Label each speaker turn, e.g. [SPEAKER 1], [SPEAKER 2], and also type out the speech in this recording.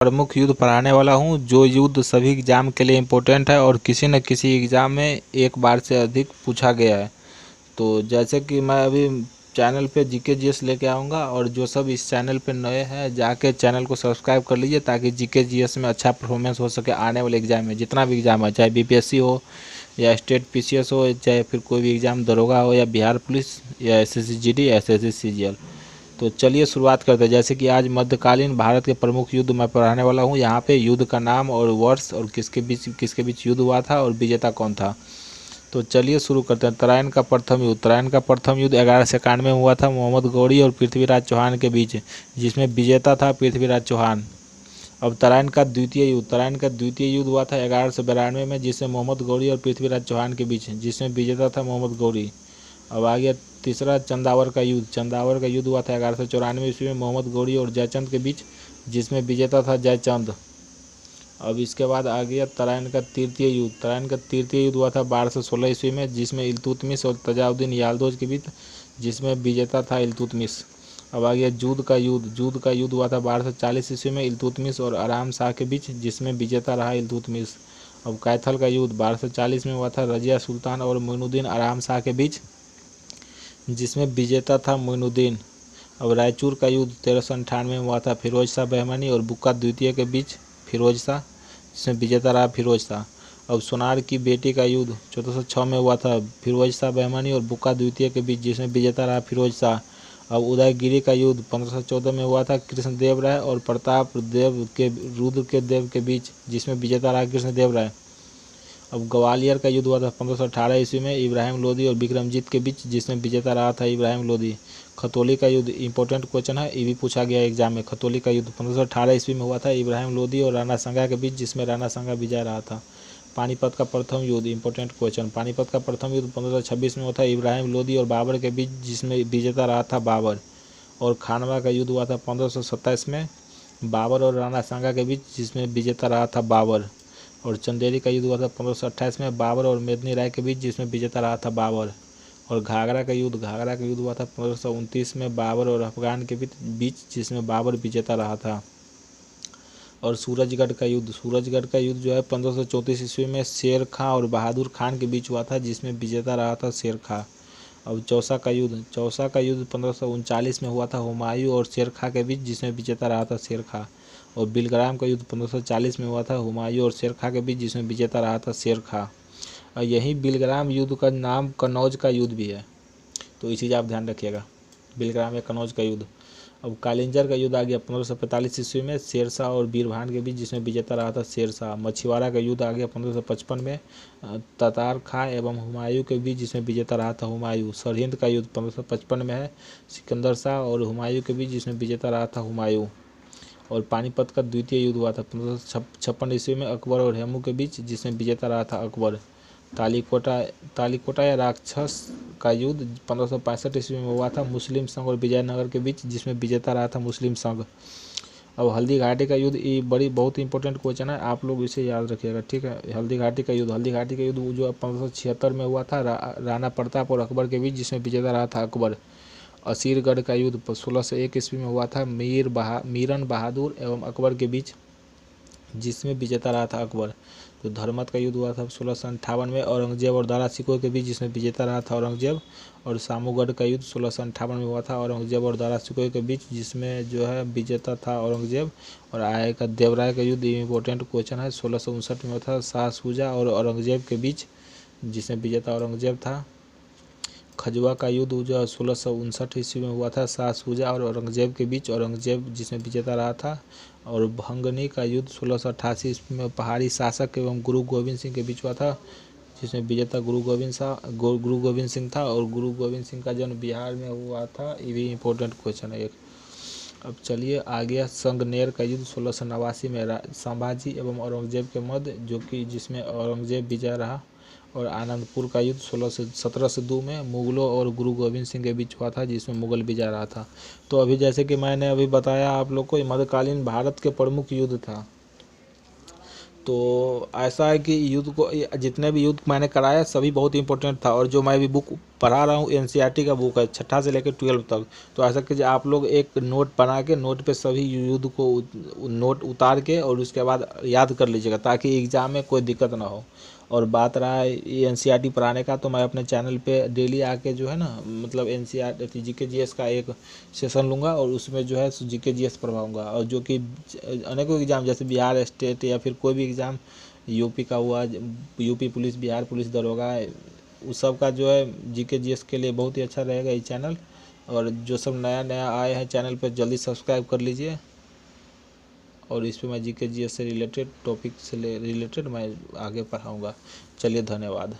[SPEAKER 1] प्रमुख युद्ध पढ़ाने वाला हूँ, जो युद्ध सभी एग्जाम के लिए इम्पोर्टेंट है और किसी न किसी एग्ज़ाम में एक बार से अधिक पूछा गया है। तो जैसे कि मैं अभी चैनल पे जीके जीएस लेके आऊँगा, और जो सब इस चैनल पे नए हैं जाके चैनल को सब्सक्राइब कर लीजिए, ताकि जीके जीएस में अच्छा परफॉर्मेंस हो सके आने वाले एग्ज़ाम में। जितना भी एग्ज़ाम है, चाहे बीपीएससी हो या स्टेट पीसीएस हो, चाहे फिर कोई भी एग्ज़ाम दरोगा हो या बिहार पुलिस या एसएससी जीडी, एसएससी सीजीएल। तो चलिए शुरुआत करते हैं। जैसे कि आज मध्यकालीन भारत के प्रमुख युद्ध मैं पढ़ाने वाला हूँ। यहाँ पे युद्ध का नाम और वर्ष और किसके बीच युद्ध हुआ था और विजेता कौन था। तो चलिए शुरू करते हैं। तराइन का प्रथम युद्ध। तराइन का प्रथम युद्ध 1191 में हुआ था, मोहम्मद गौरी और पृथ्वीराज चौहान के बीच, जिसमें विजेता था पृथ्वीराज चौहान। अब तराइन का द्वितीय युद्ध। तराइन का द्वितीय युद्ध हुआ था 1192 में, जिसमें मोहम्मद गौरी और पृथ्वीराज चौहान के बीच, जिसमें विजेता था मोहम्मद गौरी। अब आ गया तीसरा, चंदावर का युद्ध। चंदावर का युद्ध हुआ था 1194 ईस्वी में, मोहम्मद गौरी और जयचंद के बीच, जिसमें विजेता था जयचंद। अब इसके बाद आ गया तराइन का तृतीय युद्ध। तराइन का तृतीय युद्ध हुआ था 1216 ईस्वी में, जिसमें इल्तुतमिश और तजाउद्दीन याल्दोज के बीच, जिसमें विजेता था इल्तुतमिश। अब आ गया जूद का युद्ध। जूद का युद्ध हुआ था 1240 ईस्वी में, इल्तुतमिश और आराम शाह के बीच, जिसमें विजेता रहा इल्तुतमिश। अब कैथल का युद्ध 1240 में हुआ था, रजिया सुल्तान और मोइनुद्दीन आराम शाह के बीच, जिसमें विजेता था मोइनुद्दीन। अब रायचूर का युद्ध 1398 में हुआ था, फिरोज शाह बहमनी और बुक्का द्वितीय के बीच, फिरोज शाह, जिसमें विजेता रहा फिरोज शाह। अब सोनार की बेटी का युद्ध 1406 में हुआ था, फिरोज शाह बहमनी और बुक्का द्वितीय के बीच, जिसमें विजेता रहा फिरोज शाह। अब उदयगिरी का युद्ध 1514 में हुआ था, कृष्णदेव राय और प्रताप देव के रुद्र के देव के बीच, जिसमें विजेता रहा कृष्णदेव राय। अब ग्वालियर का युद्ध हुआ था 1518 ईस्वी में, इब्राहिम लोदी और विक्रमजीत के बीच, जिसमें विजेता रहा था इब्राहिम लोदी। खतौली का युद्ध इंपॉर्टेंट क्वेश्चन है, ये भी पूछा गया एग्जाम में। खतौली का युद्ध 1518 ईस्वी में हुआ था, इब्राहिम लोदी और राणा सांगा के बीच, जिसमें राणा सांगा विजय रहा था। पानीपत का प्रथम युद्ध इंपॉर्टेंट क्वेश्चन। पानीपत का प्रथम युद्ध 1526 में हुआ था, इब्राहिम लोदी और बाबर के बीच, जिसमें विजेता रहा था बाबर। और खानवा का युद्ध हुआ था 1527 में, बाबर और राणा सांगा के बीच, जिसमें विजेता रहा था बाबर। और चंदेरी का युद्ध हुआ था 1528 में, बाबर और मेदिनी राय के बीच, जिसमें विजेता रहा था बाबर। और घाघरा का युद्ध हुआ था 1529 में, बाबर और अफगान के बीच, जिसमें बाबर विजेता रहा था। और सूरजगढ़ का युद्ध जो है 1534 ईस्वी में शेर खां और बहादुर खान के बीच हुआ था, जिसमें विजेता रहा था शेर खां। अब चौसा का युद्ध 1539 में हुआ था, हुमायूं और शेर खां के बीच, जिसमें विजेता रहा था शेर खां। और बिलग्राम का युद्ध 1540 में हुआ था, हुमायूं और शेर खां के बीच, जिसमें विजेता रहा था शेर खां। और यही बिलग्राम युद्ध का नाम कन्नौज का युद्ध भी है, तो ये चीज़ आप ध्यान रखिएगा, बिलग्राम या कन्नौज का युद्ध। अब कालिंजर का युद्ध आ गया 1545 ईस्वी में, शेरशाह और बीरभान के बीच, जिसमें विजेता रहा था शेरशाह। मछुआरा का युद्ध आ गया 1555 में, तातार खां एवं हुमायूं के बीच, जिसमें विजेता रहा था हुमायूं। सरहिंद का युद्ध 1555 में है, सिकंदर शाह और हुमायूं के बीच, जिसमें विजेता रहा था हुमायूं। और पानीपत का द्वितीय युद्ध हुआ था 1556 ईस्वी में, अकबर और हेमू के बीच, जिसमें विजेता रहा था अकबर। तालीकोटा या राक्षस का युद्ध 1565 ईस्वी में हुआ था, मुस्लिम संघ और विजयनगर के बीच, जिसमें विजेता रहा था मुस्लिम संघ। अब हल्दी घाटी का युद्ध, ये बहुत इंपॉर्टेंट क्वेश्चन है, आप लोग इसे याद रखिएगा, ठीक है। हल्दी घाटी का युद्ध जो 1576 में हुआ था, राणा प्रताप और अकबर के बीच, जिसमें विजेता रहा था अकबर। असीरगढ़ का युद्ध 1601 ईस्वी में हुआ था, मीरन बहादुर एवं अकबर के बीच, जिसमें विजेता रहा था अकबर। तो धर्मत का युद्ध हुआ था 1658 में, औरंगजेब और दारा सिकोह के बीच, जिसमें विजेता रहा था औरंगजेब। और सामूगढ़ का युद्ध 1658 में हुआ था, औरंगजेब और दारा सिकोह के बीच, जिसमें जो है विजेता था औरंगजेब। और आय का देवराय का युद्ध इंपॉर्टेंट क्वेश्चन है, 1659 में हुआ था, शाह शुजा और औरंगजेब के बीच, जिसमें विजेता औरंगजेब था। खजुआ का युद्ध जो 1659 ईस्वी में हुआ था, शाह शुजा और औरंगजेब के बीच, औरंगजेब जिसमें विजेता रहा था। और भंगनी का युद्ध 1688 ईस्वी में पहाड़ी शासक एवं गुरु गोविंद सिंह के बीच हुआ था, जिसमें विजेता गुरु गोविंद सिंह था। और गुरु गोविंद सिंह का जन्म बिहार में हुआ था, ये भी इम्पोर्टेंट क्वेश्चन है एक। अब चलिए आ गया संगनेर का युद्ध 1689 में संभाजी एवं औरंगजेब के मध्य, जो कि जिसमें औरंगजेब विजय रहा। और आनंदपुर का युद्ध 1702 में मुगलों और गुरु गोविंद सिंह के बीच हुआ था, जिसमें मुगल विजय रहा था। तो अभी जैसे कि मैंने अभी बताया आप लोग को, मध्यकालीन भारत के प्रमुख युद्ध था। तो ऐसा है कि युद्ध को जितने भी युद्ध मैंने कराया सभी बहुत इंपॉर्टेंट था, और जो मैं भी बुक पढ़ा रहा हूँ एनसीईआरटी का बुक है, छठा से लेकर 12 तक। तो ऐसा कीजिए आप लोग एक नोट बना के नोट पे सभी युद्ध को नोट उतार के और उसके बाद याद कर लीजिएगा, ताकि एग्ज़ाम में कोई दिक्कत ना हो। और बात रहा है ये एनसीईआरटी पढ़ाने का, तो मैं अपने चैनल पे डेली आके जो है ना, मतलब एनसीईआरटी जीके जीएस का एक सेशन लूँगा और उसमें जो है जीके जीएस पढ़वाऊँगा। और जो कि अनेकों एग्ज़ाम जैसे बिहार स्टेट या फिर कोई भी एग्ज़ाम, यूपी का हुआ, यूपी पुलिस, बिहार पुलिस दरोगा, उस सब का जो है जीके जीएस के लिए बहुत ही अच्छा रहेगा ये चैनल। और जो सब नया नया आए हैं चैनल पर जल्दी सब्सक्राइब कर लीजिए। और इस पे मैं जीके जीएस से रिलेटेड टॉपिक से रिलेटेड मैं आगे पढ़ाऊँगा। चलिए धन्यवाद।